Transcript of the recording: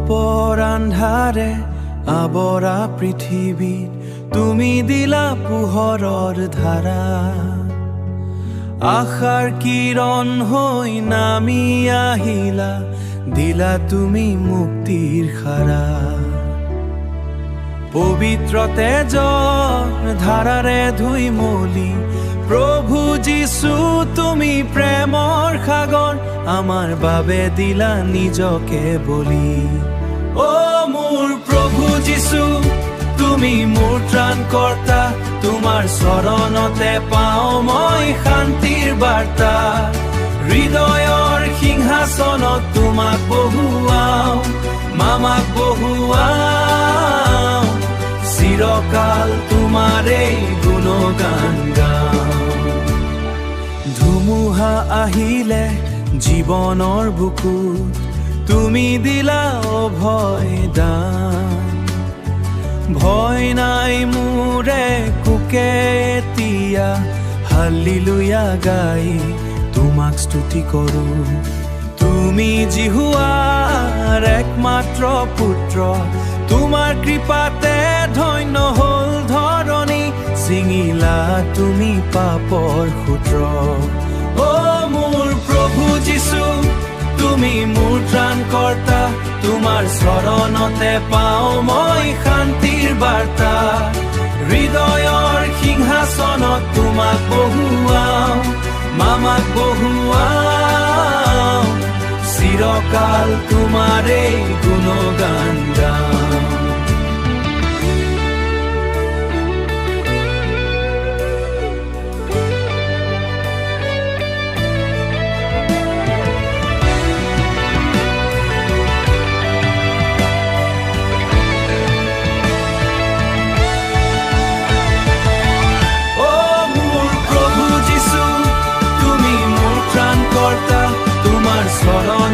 পাপৰ আন্ধাৰে আৱৰা পৃথিৱীত তুমি দিলা পোহৰৰ ধাৰা। আশাৰ কিৰণ হৈ নামি আহিলা, দিলা তুমি মুক্তিৰ খাৰা। পবিত্ৰ তেজৰ ধাৰাৰে ধুই মলি প্ৰভু যীশু তুমি প্ৰেমৰ সাগৰ, আমাৰ বাবে দিলা নিজকে বলি। অ মোৰ প্ৰভু যীশু তুমি মোৰ ত্ৰাণকৰ্তা, তোমাৰ চৰণতে পাওঁ মই শান্তিৰ বাৰ্তা। হৃদয়ৰ সিংহাসনত তোমাক বহুৱাও, মামাক বহুৱাও, চিৰকাল তোমাৰে গুণগান গাওঁ। ধুমুহা আহিলে জীৱনৰ বুকুত তুমি দিলা অভয় দান। ভয় নাই মোৰে কুকে এতিয়া, হাল্লেলুয়া গাই তোমাক স্তুতি কৰো। তুমি জিহুৱাৰ একমাত্ৰ পুত্ৰ, তোমাৰ কৃপাতে ধন্য হ'ল ধৰণী, ছিঙিলা তুমি পাপৰ সূত্ৰ। অ মোৰ প্ৰভু যীশু তুমি মোৰ ত্ৰাণকৰ্তা, তোমাৰ চৰণতে পাওঁ মই শান্তিৰ বাৰ্তা। হৃদয়ৰ সিংহাসনত তোমাক বহুৱাও, মামাক বহুৱাও, চিৰকাল তোমাৰে গুণগান গাওঁ। তোমাৰ চৰণ